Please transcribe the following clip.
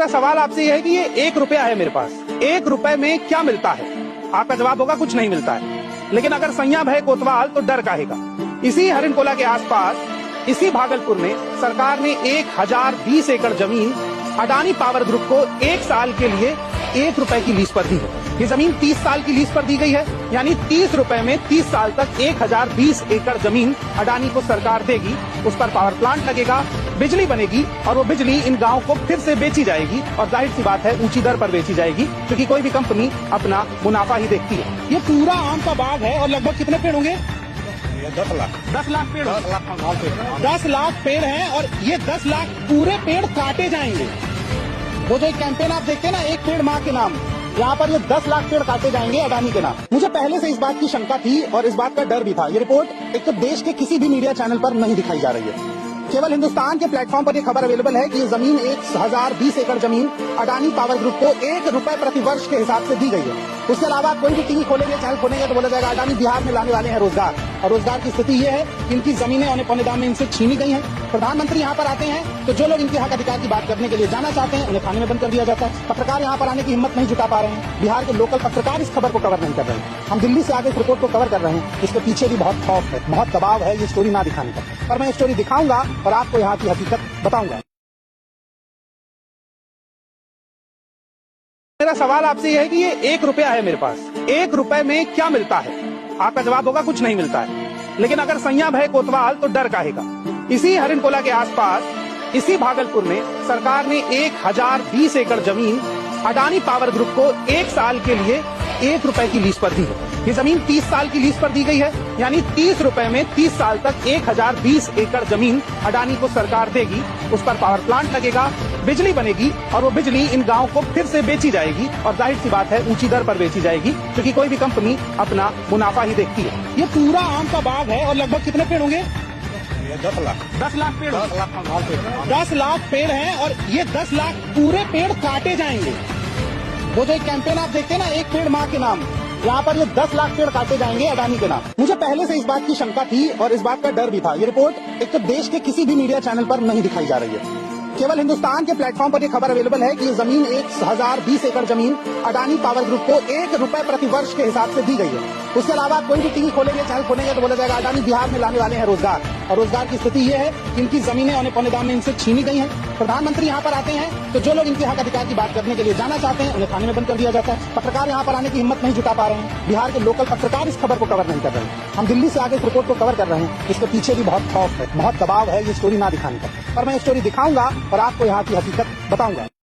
मेरा सवाल आपसे यह है कि ये 1 रुपया है मेरे पास, 1 रुपए में क्या मिलता है? आपका जवाब होगा कुछ नहीं मिलता है। लेकिन अगर सैया भय कोतवाल तो डर काहेगा। इसी हरिणकोला के आसपास, इसी भागलपुर में सरकार ने 1020 एकड़ जमीन अडानी पावर ग्रुप को 1 साल के लिए 1 रुपए की लीज पर दी है। ये जमीन 30 साल की लीज पर दी गई है, यानी 30 रुपए में 30 साल तक 1020 एकड़ जमीन अडानी को सरकार देगी। उस पर पावर प्लांट लगेगा, बिजली बनेगी और वो बिजली इन गांवों को फिर से बेची जाएगी। और जाहिर सी बात है ऊंची दर पर बेची जाएगी, क्योंकि कोई भी कंपनी अपना मुनाफा ही देखती है। ये पूरा आम का बाग है और लगभग कितने पेड़ होंगे? 10 लाख पेड़, 10 लाख पेड़ हैं और ये 10 लाख पूरे पेड़ काटे जाएंगे। वो जो एक कैंपेन आप देखते हैं ना, एक पेड़ माँ के नाम, यहाँ पर ये 10 लाख पेड़ काटे जाएंगे अडानी के नाम। मुझे पहले से इस बात की शंका थी और इस बात का डर भी था। ये रिपोर्ट एक तो देश के किसी भी मीडिया चैनल पर नहीं दिखाई जा रही है। केवल हिंदुस्तान के प्लेटफॉर्म पर ये खबर अवेलेबल है कि ये जमीन 1020 एकड़ जमीन अडानी पावर ग्रुप को 1 रुपए प्रति वर्ष के हिसाब से दी गई है। उसके अलावा कोई भी टीवी खोलेंगे, चैनल खोलेंगे तो बोला जाएगा अडानी बिहार में लाने वाले हैं रोजगार। और रोजगार की स्थिति ये है कि इनकी जमीनें औने पौने दाम में इनसे छीनी गई हैं। प्रधानमंत्री यहाँ पर आते हैं तो जो लोग इनके हक अधिकार की बात करने के लिए जाना चाहते हैं उन्हें थाने में बंद कर दिया जाता है। पत्रकार यहाँ पर आने की हिम्मत नहीं जुटा पा रहे हैं। बिहार के लोकल पत्रकार इस खबर को कवर नहीं कर रहे हैं। हम दिल्ली से आगे इस रिपोर्ट को कवर कर रहे हैं। इसके पीछे भी बहुत खौफ है, बहुत दबाव है ये स्टोरी ना दिखाने का। पर मैं ये स्टोरी दिखाऊंगा और आपको यहाँ की हकीकत बताऊंगा। मेरा सवाल आपसे यह है कि ये 1 रुपया है मेरे पास, 1 रुपए में क्या मिलता है? आपका जवाब होगा कुछ नहीं मिलता है। लेकिन अगर सैया भय कोतवाल तो डर काहेगा। इसी हरिणकोला के आसपास, इसी भागलपुर में सरकार ने 1020 एकड़ जमीन अडानी पावर ग्रुप को 1 साल के लिए 1 रुपए की लीज पर दी है। ये जमीन 30 साल की लीज पर दी गई है, यानी 30 रुपए में 30 साल तक 1020 एकड़ जमीन अडानी को सरकार देगी। उस पर पावर प्लांट लगेगा, बिजली बनेगी और वो बिजली इन गांवों को फिर से बेची जाएगी। और जाहिर सी बात है ऊंची दर पर बेची जाएगी, क्योंकि कोई भी कंपनी अपना मुनाफा ही देखती है। ये पूरा आम का बाग है और लगभग कितने पेड़ होंगे? 10 लाख पेड़, 10 लाख पेड़ हैं और ये 10 लाख पूरे पेड़ काटे जाएंगे। वो जो एक कैंपेन आप देखते हैं ना, एक पेड़ माँ के नाम, यहाँ पर ये 10 लाख पेड़ काटे जाएंगे अडानी के नाम। मुझे पहले से इस बात की शंका थी और इस बात का डर भी था। ये रिपोर्ट एक तो देश के किसी भी मीडिया चैनल पर नहीं दिखाई जा रही है। केवल हिंदुस्तान के प्लेटफॉर्म पर यह खबर अवेलेबल है कि ये जमीन 1020 एकड़ जमीन अडानी पावर ग्रुप को 1 रुपए प्रति वर्ष के हिसाब से दी गई है। उसके अलावा कोई भी टीवी खोलेंगे, चैनल खोलेंगे तो बोला जाएगा अडानी बिहार में लाने वाले हैं रोजगार। और रोजगार की स्थिति ये है कि इनकी जमीनें औने पौने दाम में इनसे छीनी गई हैं। प्रधानमंत्री यहाँ पर आते हैं तो जो लोग इनके हक अधिकार की बात करने के लिए जाना चाहते हैं उन्हें थाने में बंद कर दिया जाता है। पत्रकार यहाँ पर आने की हिम्मत नहीं जुटा पा रहे हैं। बिहार के लोकल पत्रकार इस खबर को कवर नहीं कर रहे हैं। हम दिल्ली से आगे इस रिपोर्ट को कवर कर रहे हैं। इसके पीछे भी बहुत खौफ है, बहुत दबाव है ये स्टोरी ना दिखाने का। पर मैं ये स्टोरी दिखाऊंगा और आपको यहाँ की हकीकत बताऊंगा।